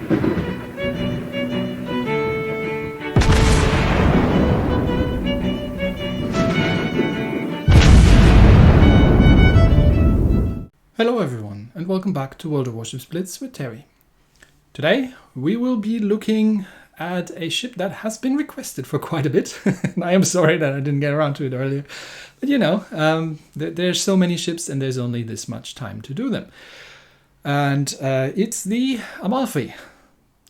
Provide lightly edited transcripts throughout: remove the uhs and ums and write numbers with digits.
Hello everyone, and welcome back to World of Warships Blitz with Terry. Today we will be looking at a ship that has been requested for quite a bit. I am sorry that I didn't get around to it earlier, but you know, there's so many ships and there's only this much time to do them. And it's the Amalfi,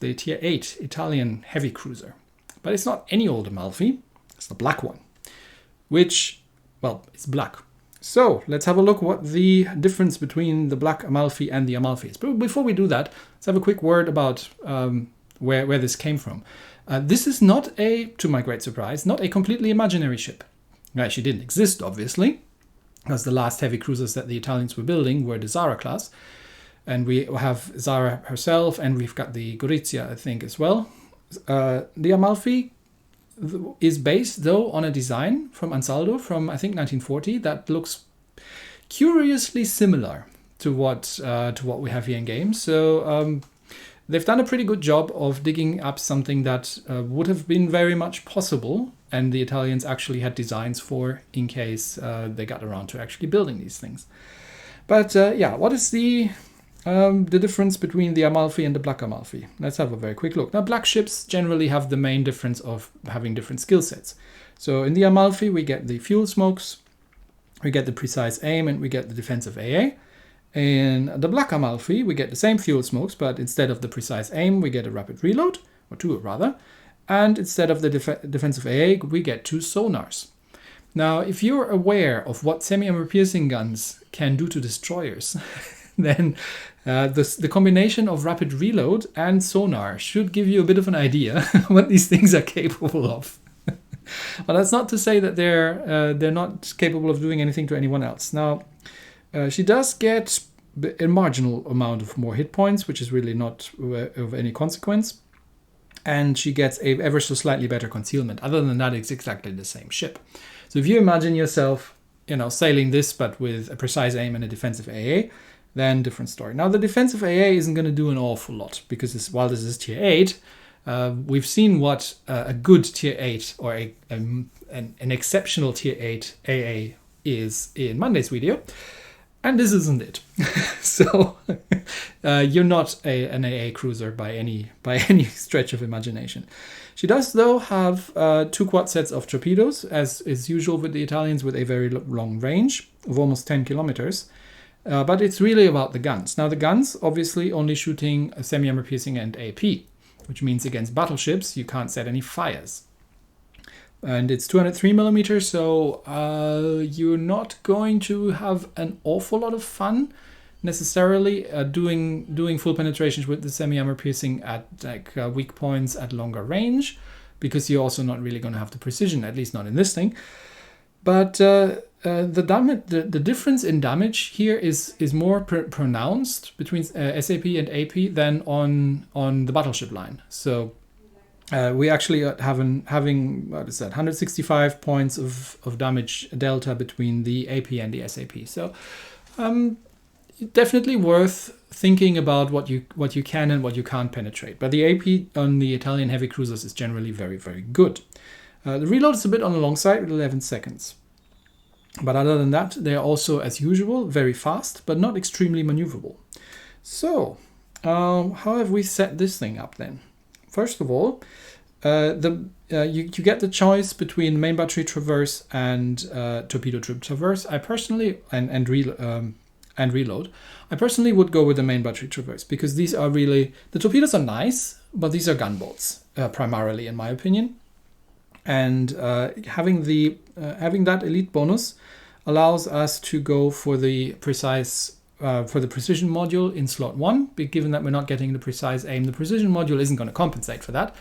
the Tier 8 Italian heavy cruiser. But it's not any old Amalfi, it's the black one, which, well, it's black. So let's have a look what the difference between the black Amalfi and the Amalfi is. But before we do that, let's have a quick word about where this came from. This is not to my great surprise, not a completely imaginary ship. It actually didn't exist, obviously, because the last heavy cruisers that the Italians were building were the Zara class. And we have Zara herself, and we've got the Gorizia, I think, as well. The Amalfi is based, though, on a design from Ansaldo from, I think, 1940 that looks curiously similar to what we have here in game. So they've done a pretty good job of digging up something that would have been very much possible, and the Italians actually had designs for in case they got around to actually building these things. But yeah, what is the difference between the Amalfi and the black Amalfi? Let's have a very quick look. Now, black ships generally have the main difference of having different skill sets. So in the Amalfi, we get the fuel smokes, we get the precise aim, and we get the defensive AA. In the black Amalfi, we get the same fuel smokes, but instead of the precise aim, we get a rapid reload, or two rather. And instead of the defensive AA, we get two sonars. Now, if you're aware of what semi-armor piercing guns can do to destroyers, then the combination of rapid reload and sonar should give you a bit of an idea what these things are capable of. But that's not to say that they're not capable of doing anything to anyone else. Now, she does get a marginal amount of more hit points, which is really not of any consequence. And she gets a ever so slightly better concealment. Other than that, it's exactly the same ship. So if you imagine yourself, sailing this, but with a precise aim and a defensive AA, then different story. Now, the defensive AA isn't going to do an awful lot, because while this is Tier 8, we've seen what a good Tier 8 or an exceptional Tier 8 AA is in Monday's video, and this isn't it. So you're not an AA cruiser by any stretch of imagination. She does, though, have two quad sets of torpedoes, as is usual with the Italians, with a very long range of almost 10 kilometers. But it's really about the guns. Now, the guns, obviously, only shooting semi-armor piercing and AP, which means against battleships, you can't set any fires. And it's 203 millimeters, so you're not going to have an awful lot of fun necessarily doing full penetrations with the semi-armor piercing at weak points at longer range, because you're also not really going to have the precision, at least not in this thing. But the difference in damage here is more pronounced between SAP and AP than on the battleship line. So we actually are having what is that, 165 points of damage delta between the AP and the SAP. So definitely worth thinking about what you can and what you can't penetrate. But the AP on the Italian heavy cruisers is generally very, very good. The reload is a bit on the long side with 11 seconds. But other than that, they are also, as usual, very fast, but not extremely maneuverable. So, how have we set this thing up then? First of all, you get the choice between main battery traverse and torpedo tube traverse. I personally, and reload. I personally would go with the main battery traverse, because these are really, the torpedoes are nice, but these are gunboats, primarily, in my opinion. And having that elite bonus allows us to go for the precision module in slot 1. Given that we're not getting the precise aim, the precision module isn't going to compensate for that,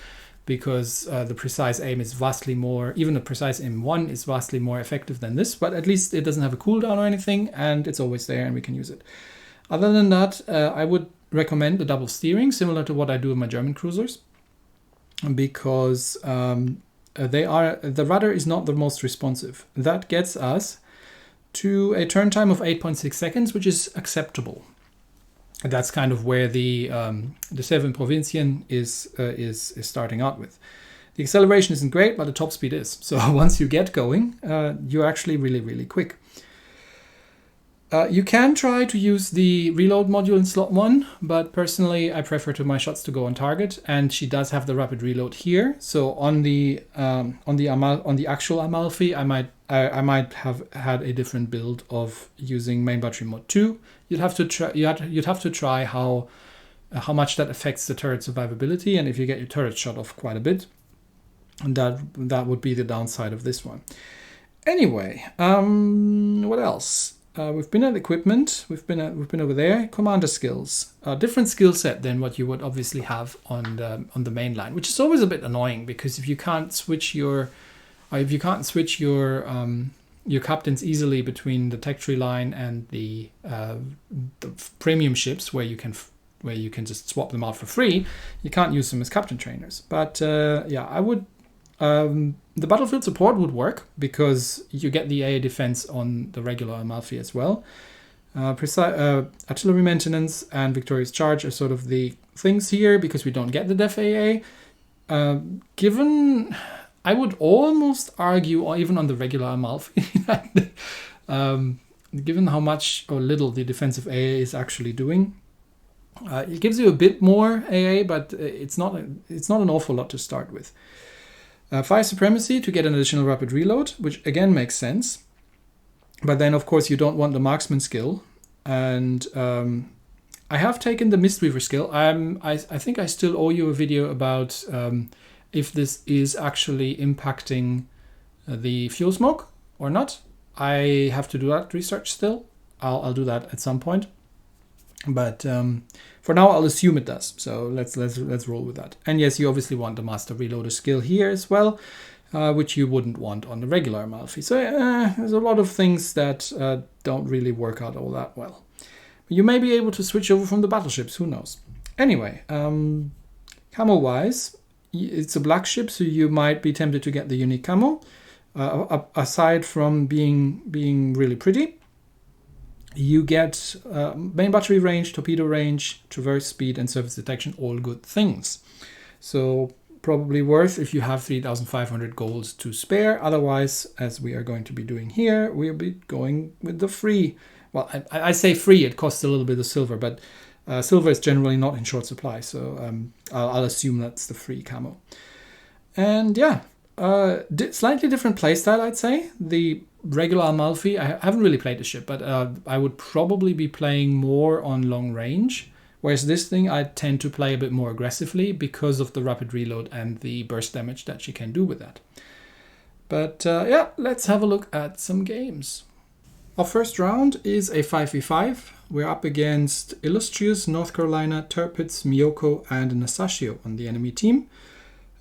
because the precise aim is vastly more. Even the precise aim 1 is vastly more effective than this. But at least it doesn't have a cooldown or anything, and it's always there, and we can use it. Other than that, I would recommend the double steering, similar to what I do with my German cruisers, because the rudder is not the most responsive. That gets us to a turn time of 8.6 seconds, which is acceptable. that's kind of where the Seven Provincien is starting out with. The acceleration isn't great, but the top speed is. So once you get going, you're actually really, really quick. You can try to use the reload module in slot 1, but personally I prefer my shots to go on target, and she does have the rapid reload here. So on the actual Amalfi, I might have had a different build of using main battery mode 2. You'd have to try how much that affects the turret survivability, and if you get your turret shot off quite a bit, and that would be the downside of this one. Anyway, what else? We've been at equipment. We've been over there. Commander skills, different skill set than what you would obviously have on the main line, which is always a bit annoying, because if you can't switch your captains easily between the tech tree line and the premium ships, where you can just swap them out for free, you can't use them as captain trainers. But yeah, I would. The battlefield support would work, because you get the AA defense on the regular Amalfi as well. Artillery maintenance and victorious charge are sort of the things here, because we don't get the def AA. Given, I would almost argue, or even on the regular Amalfi, given how much or little the defensive AA is actually doing, it gives you a bit more AA, but it's not an awful lot to start with. Fire supremacy to get an additional rapid reload, which again makes sense. But then, of course, you don't want the marksman skill. And I have taken the Mistweaver skill. I think I still owe you a video about if this is actually impacting the fuel smoke or not. I have to do that research still. I'll do that at some point. But for now, I'll assume it does. So let's roll with that. And yes, you obviously want the Master Reloader skill here as well, which you wouldn't want on the regular Amalfi. So there's a lot of things that don't really work out all that well. You may be able to switch over from the battleships. Who knows? Anyway, camo-wise, it's a black ship, so you might be tempted to get the unique camo. Aside from being really pretty, you get main battery range, torpedo range, traverse speed, and surface detection, all good things. So probably worth if you have 3,500 golds to spare. Otherwise, as we are going to be doing here, we'll be going with the free. Well, I say free, it costs a little bit of silver, but silver is generally not in short supply. So I'll assume that's the free camo. And yeah, slightly different playstyle, I'd say. The regular Amalfi, I haven't really played the ship, but I would probably be playing more on long range, whereas this thing I tend to play a bit more aggressively because of the rapid reload and the burst damage that she can do with that. But yeah, let's have a look at some games. Our first round is a 5v5. We're up against Illustrious, North Carolina, Tirpitz, Miyoko, and Nasashio on the enemy team.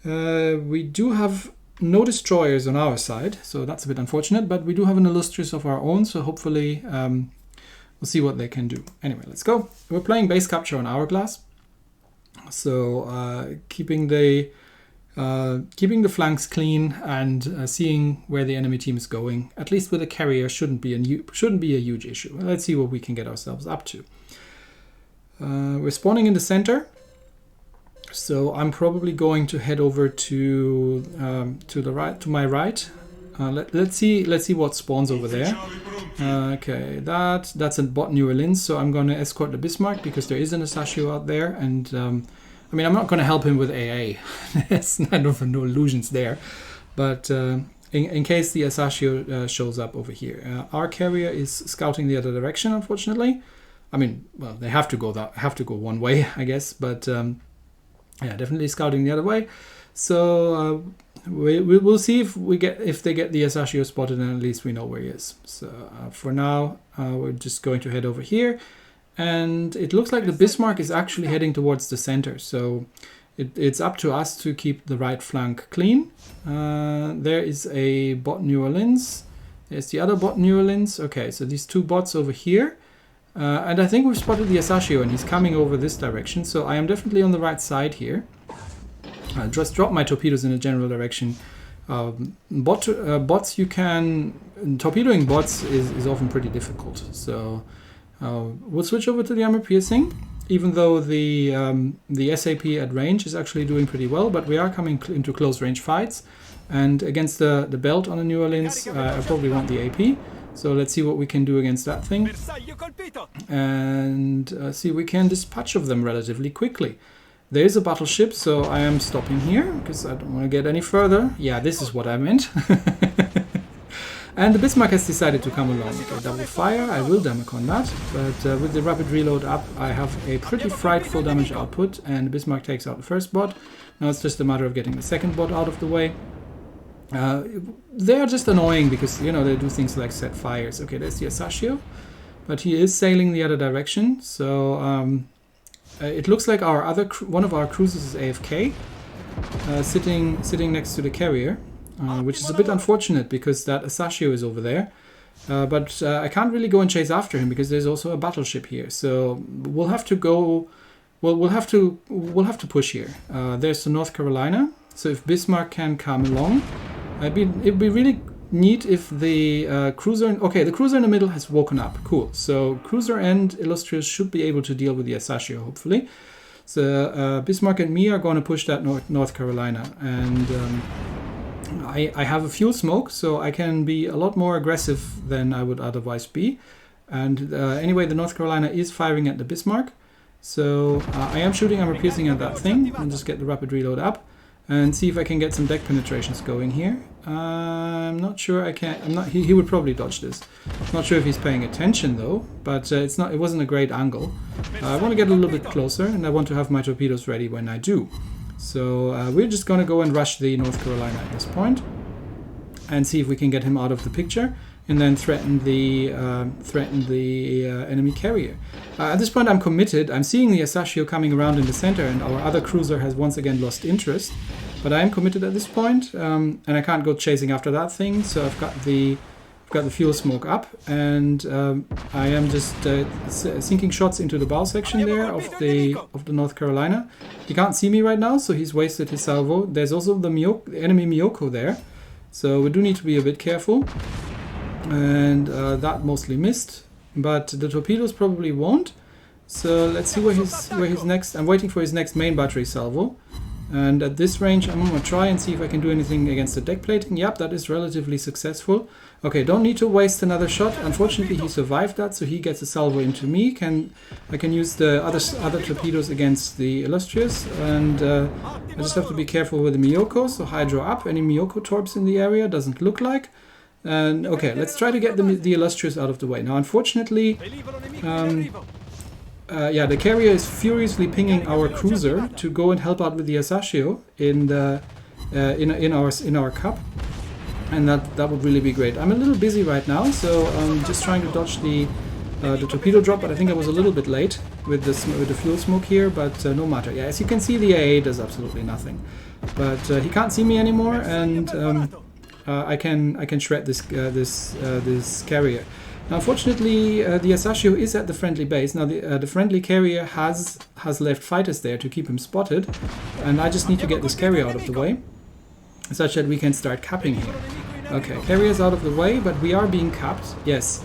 We do have no destroyers on our side, so that's a bit unfortunate, but we do have an Illustrious of our own, so hopefully we'll see what they can do. Anyway, let's go. We're playing base capture on Hourglass, so keeping the flanks clean and seeing where the enemy team is going, at least with a carrier, shouldn't be a huge issue. Let's see what we can get ourselves up to. We're spawning in the center. So I'm probably going to head over to the right, to my right. Let's see what spawns over there. Okay, that's a bot New Orleans. So I'm going to escort the Bismarck because there is an Asashio out there, and I mean I'm not going to help him with AA. There's no illusions there, but in case the Asashio shows up over here, our carrier is scouting the other direction. Unfortunately, I mean, well, they have to go one way, I guess, but. Yeah, definitely scouting the other way. So we'll see if they get the Asashio spotted, and at least we know where he is. So for now, we're just going to head over here, and it looks like the Bismarck is actually heading towards the center. So it's up to us to keep the right flank clean. There is a bot New Orleans. There's the other bot New Orleans. Okay, so these two bots over here. And I think we've spotted the Asashio, and he's coming over this direction, so I am definitely on the right side here. I'll just drop my torpedoes in a general direction. Bots you can... Torpedoing bots is often pretty difficult, so we'll switch over to the armor piercing. even though the SAP at range is actually doing pretty well, but we are coming into close range fights. And against the belt on the New Orleans, I probably want the AP. So let's see what we can do against that thing. And see if we can dispatch of them relatively quickly. There is a battleship, so I am stopping here because I don't want to get any further. Yeah, this is what I meant. And the Bismarck has decided to come along. Okay, double fire, I will damage on that. But with the rapid reload up, I have a pretty frightful damage output. And Bismarck takes out the first bot. Now it's just a matter of getting the second bot out of the way. They are just annoying because, you know, they do things like set fires. Okay, there's the Asashio. But he is sailing the other direction. So it looks like our one of our cruisers is AFK. Sitting next to the carrier. Which is a bit unfortunate because that Asashio is over there. But I can't really go and chase after him because there's also a battleship here. So we'll have to go. Well, we'll have to push here. There's the North Carolina. So if Bismarck can come along, it'd be really neat if the cruiser. Okay, the cruiser in the middle has woken up. Cool. So cruiser and Illustrious should be able to deal with the Asashio hopefully. So Bismarck and me are going to push that North Carolina and. I have a fuel smoke, so I can be a lot more aggressive than I would otherwise be. And anyway, the North Carolina is firing at the Bismarck. So I am shooting armor piercing at that thing and just get the rapid reload up and see if I can get some deck penetrations going here. I'm not sure I can. I'm not. He would probably dodge this. Not sure if he's paying attention though, but it's not. It wasn't a great angle. I want to get a little bit closer, and I want to have my torpedoes ready when I do. So we're just going to go and rush the North Carolina at this point and see if we can get him out of the picture and then threaten the enemy carrier. At this point I'm committed. I'm seeing the Asashio coming around in the center and our other cruiser has once again lost interest. But I am committed at this point, and I can't go chasing after that thing, so I've got the fuel smoke up, and I am just sinking shots into the bow section there of the North Carolina. He can't see me right now, so he's wasted his salvo. There's also the enemy Miyoko there, so we do need to be a bit careful. And that mostly missed, but the torpedoes probably won't. So let's see where his next. I'm waiting for his next main battery salvo. And at this range, I'm going to try and see if I can do anything against the deck plating. Yep, that is relatively successful. Okay, don't need to waste another shot. Unfortunately, he survived that, so he gets a salvo into me. I can use the other torpedoes against the Illustrious, and I just have to be careful with the Miyoko. So hydro up. Any Miyoko torps in the area? Doesn't look like. And okay, let's try to get the Illustrious out of the way. Now, unfortunately, yeah, the carrier is furiously pinging our cruiser to go and help out with the Asashio in our cup, and that would really be great. I'm a little busy right now, so I'm just trying to dodge the torpedo drop, but I think I was a little bit late with the fuel smoke here, but no matter. Yeah, as you can see, the AA does absolutely nothing, but he can't see me anymore, and I can shred this carrier. Now, unfortunately, the Asashio is at the friendly base. Now, the friendly carrier has left fighters there to keep him spotted, and I just need to get this carrier out of the way, such that we can start capping here. Okay, carrier's out of the way, but we are being capped. Yes,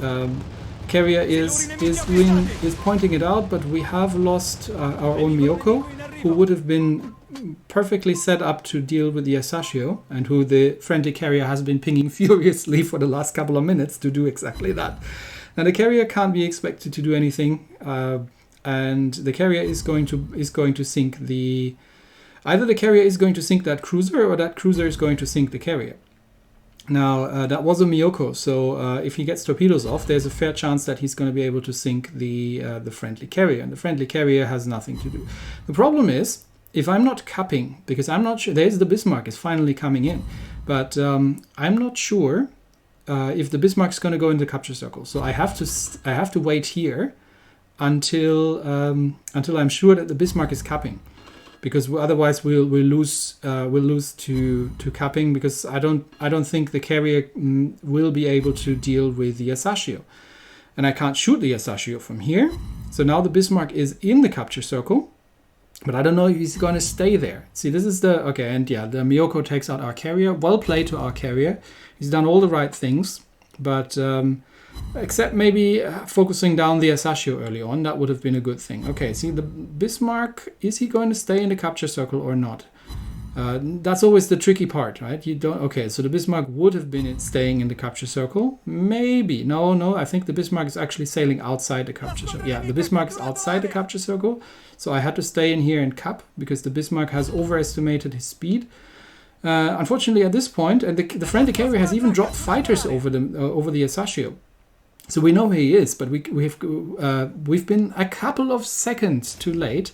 carrier is pointing it out, but we have lost our own Miyoko, who would have been perfectly set up to deal with the Asashio, and who the friendly carrier has been pinging furiously for the last couple of minutes to do exactly that. Now the carrier can't be expected to do anything, and the carrier is going to sink the. Either the carrier is going to sink that cruiser, or that cruiser is going to sink the carrier. Now that was a Miyoko, so if he gets torpedoes off, there's a fair chance that he's going to be able to sink the friendly carrier, and the friendly carrier has nothing to do. The problem is, if I'm not capping, because I'm not sure, there's the Bismarck is finally coming in, but I'm not sure if the Bismarck is going to go in the capture circle. So I have to wait here until I'm sure that the Bismarck is capping, because otherwise we'll lose to capping, because I don't think the carrier will be able to deal with the Asashio, and I can't shoot the Asashio from here. So now the Bismarck is in the capture circle. But I don't know if he's going to stay there. See, this is the... Okay, and yeah, the Miyoko takes out our carrier. Well played to our carrier. He's done all the right things. But Except maybe focusing down the Asashio early on, that would have been a good thing. Okay, see the Bismarck, is he going to stay in the capture circle or not? That's always the tricky part, right? You don't. Okay, so the Bismarck would have been staying in the capture circle. Maybe. No, I think the Bismarck is actually sailing outside the capture circle. Yeah, the Bismarck is outside the capture circle. So I had to stay in here and cap because the Bismarck has overestimated his speed. Unfortunately, at this point, and the friendly carrier has even dropped fighters over the Asashio. So we know where he is, but we've been a couple of seconds too late.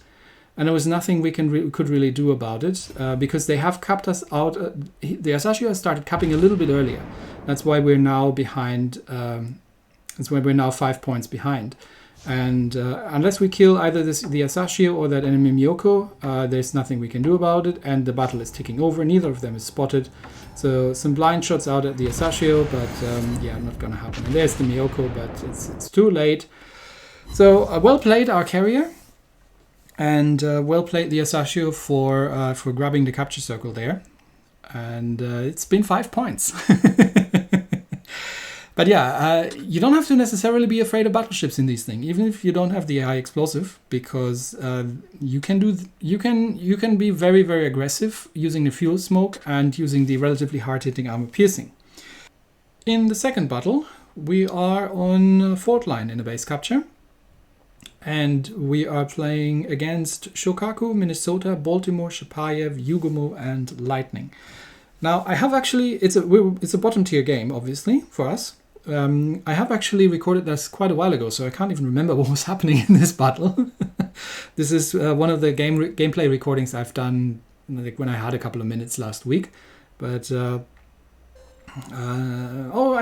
And there was nothing we could really do about it because they have capped us out. The Asashio has started capping a little bit earlier. That's why we're now behind. That's why we're now 5 points behind. And unless we kill either the Asashio or that enemy Miyoko, there's nothing we can do about it. And the battle is ticking over. Neither of them is spotted. So some blind shots out at the Asashio, but yeah, not going to happen. And there's the Miyoko, but it's too late. So well played, our carrier. And well played the Asashio for grabbing the capture circle there. And it's been 5 points. But yeah, you don't have to necessarily be afraid of battleships in these things, even if you don't have the high explosive, because you can be very, very aggressive using the fuel smoke and using the relatively hard-hitting armor piercing. In the second battle, we are on Fort Line in a base capture. And we are playing against Shokaku, Minnesota, Baltimore, Shapayev, Yugumo, and Lightning. Now, I have actually, it's a bottom tier game, obviously, for us. I have actually recorded this quite a while ago, so I can't even remember what was happening in this battle. This is one of the gameplay recordings I've done like when I had a couple of minutes last week. But, I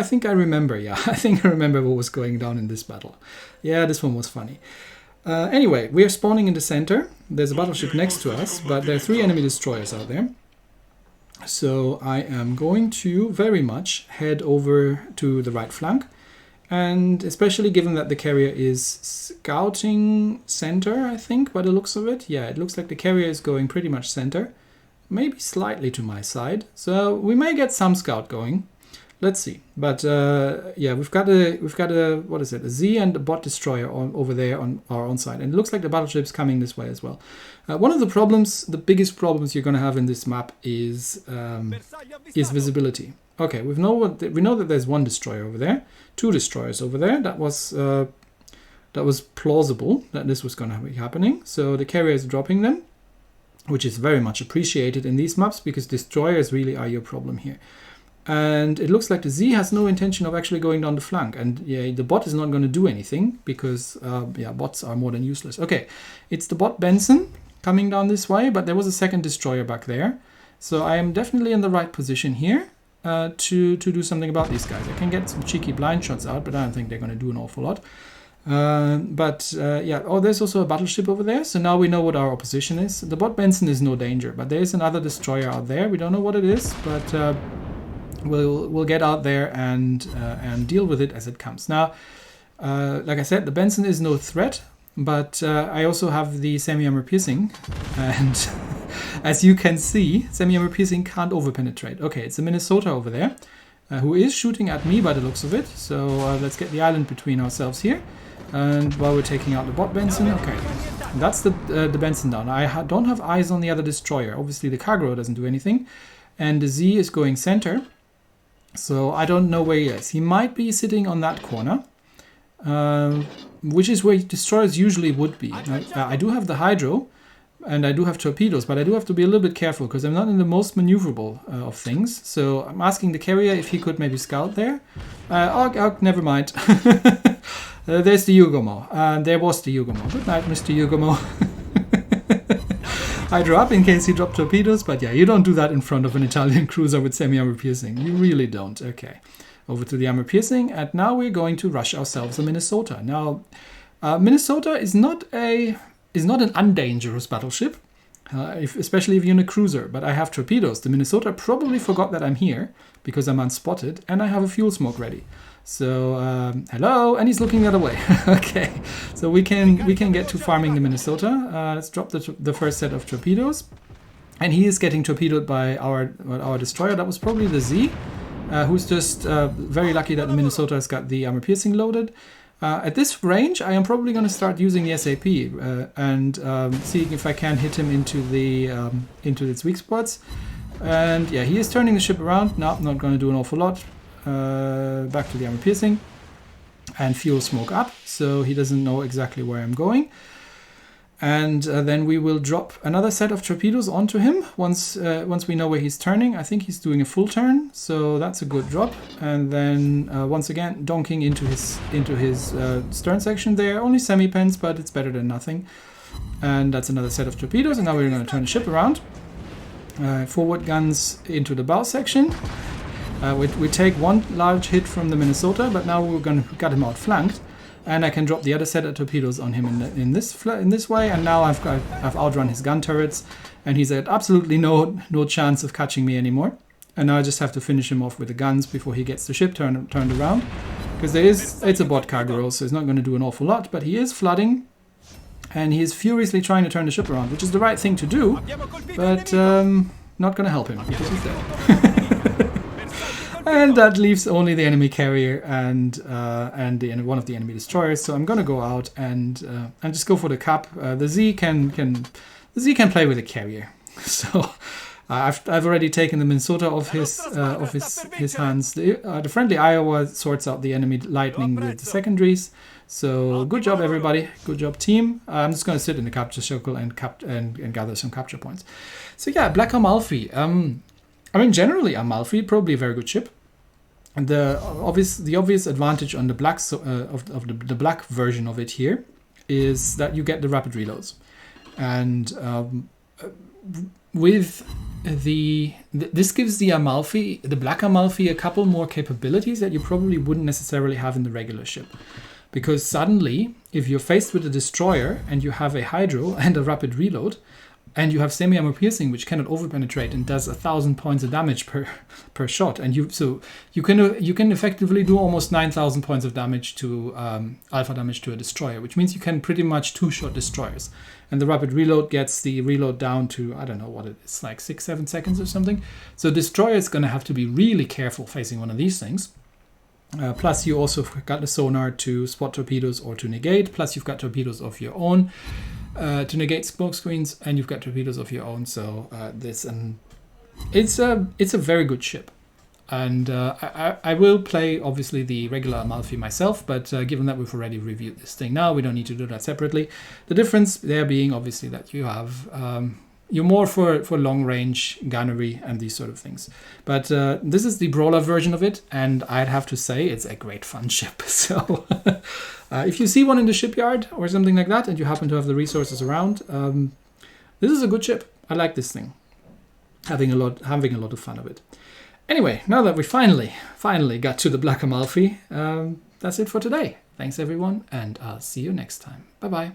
think I remember, yeah. I think I remember what was going down in this battle. Yeah, this one was funny. Anyway, we are spawning in the center. There's a battleship next to us, but there are 3 enemy destroyers out there. So I am going to very much head over to the right flank. And especially given that the carrier is scouting center, I think, by the looks of it. Yeah, it looks like the carrier is going pretty much center. Maybe slightly to my side. So we may get some scout going. Let's see. But yeah, we've got a what is it? A Z and a bot destroyer over there on our own side, and it looks like the battleship's coming this way as well. One of the problems, the biggest problems you're going to have in this map is visibility. Okay, we know that there's 1 destroyer over there, 2 destroyers over there. That was plausible that this was going to be happening. So the carrier is dropping them, which is very much appreciated in these maps because destroyers really are your problem here. And it looks like the Z has no intention of actually going down the flank. And yeah, the bot is not going to do anything because, yeah, bots are more than useless. Okay, it's the bot Benson coming down this way, but there was a second destroyer back there. So I am definitely in the right position here to do something about these guys. I can get some cheeky blind shots out, but I don't think they're going to do an awful lot. Yeah, oh, there's also a battleship over there. So now we know what our opposition is. The bot Benson is no danger, but there is another destroyer out there. We don't know what it is, but... We'll get out there and deal with it as it comes. Now, like I said, the Benson is no threat, but I also have the semi-armor piercing, and as you can see, semi-armor piercing can't over-penetrate. Okay, it's a Minnesota over there, who is shooting at me by the looks of it, so let's get the island between ourselves here, and while we're taking out the bot Benson, okay, that's the Benson down. I don't have eyes on the other destroyer. Obviously, the Kagero doesn't do anything, and the Z is going center. So I don't know where he is. He might be sitting on that corner, which is where destroyers usually would be. I do have the Hydro, and I do have torpedoes, but I do have to be a little bit careful because I'm not in the most maneuverable of things. So I'm asking the carrier if he could maybe scout there. Never mind. There's the Yugomo. There was the Yugomo. Good night, Mr. Yugomo. Hydro up in case he dropped torpedoes, but yeah, you don't do that in front of an Italian cruiser with semi-armor piercing. You really don't. Okay, over to the armor piercing, and now we're going to rush ourselves a Minnesota. Now, Minnesota is not an undangerous battleship, especially if you're in a cruiser, but I have torpedoes. The Minnesota probably forgot that I'm here because I'm unspotted, and I have a fuel smoke ready. So, hello, and he's looking the other way. Okay, so we can get to farming the Minnesota. Let's drop the first set of torpedoes. And he is getting torpedoed by our destroyer. That was probably the Z. who's just very lucky that the Minnesota has got the armor piercing loaded. At this range, I am probably going to start using the SAP and seeing if I can hit him into its weak spots. And yeah, he is turning the ship around. No, not going to do an awful lot. Back to the armor piercing and fuel smoke up, so he doesn't know exactly where I'm going. And then we will drop another set of torpedoes onto him once we know where he's turning. I think he's doing a full turn, so that's a good drop. And then once again donking into his stern section there. Only semi-pens, but it's better than nothing. And that's another set of torpedoes. And now we're going to turn the ship around. Forward guns into the bow section. We take one large hit from the Minnesota, but now we're going to got him outflanked. And I can drop the other set of torpedoes on him in this way, and now I've outrun his gun turrets, and he's at absolutely no chance of catching me anymore. And now I just have to finish him off with the guns before he gets the ship turned around, because it's a bot cargo, so he's not going to do an awful lot, but he is flooding, and he is furiously trying to turn the ship around, which is the right thing to do, but not going to help him because he's dead. And that leaves only the enemy carrier and one of the enemy destroyers. So I'm gonna go out and just go for the cap. The Z can play with the carrier. So I've already taken the Minnesota off his hands. The friendly Iowa sorts out the enemy lightning with the secondaries. So good job everybody, good job team. I'm just gonna sit in the capture circle and gather some capture points. So yeah, Black Amalfi. I mean, generally Amalfi, probably a very good ship. And the obvious advantage on the black the black version of it here is that you get the rapid reloads, and with this gives the Black Amalfi, a couple more capabilities that you probably wouldn't necessarily have in the regular ship. Because suddenly, if you're faced with a destroyer and you have a hydro and a rapid reload, and you have semi-armor piercing, which cannot overpenetrate and does 1,000 points of damage per shot, and you can effectively do almost 9,000 points of damage to alpha damage to a destroyer, which means you can pretty much two-shot destroyers. And the rapid reload gets the reload down to, I don't know what it is, like 6-7 seconds or something. So destroyer is going to have to be really careful facing one of these things. Plus you also got the sonar to spot torpedoes or to negate. Plus you've got torpedoes of your own to negate smoke screens, and you've got torpedoes of your own. So it's a very good ship. And I will play obviously the regular Amalfi myself, but given that we've already reviewed this thing now, we don't need to do that separately. The difference there being obviously that you have you're more for long range gunnery and these sort of things. But this is the brawler version of it, and I'd have to say it's a great fun ship. So if you see one in the shipyard or something like that, and you happen to have the resources around, this is a good ship. I like this thing. Having a lot of fun of it. Anyway, now that we finally got to the Black Amalfi, that's it for today. Thanks everyone, and I'll see you next time. Bye bye.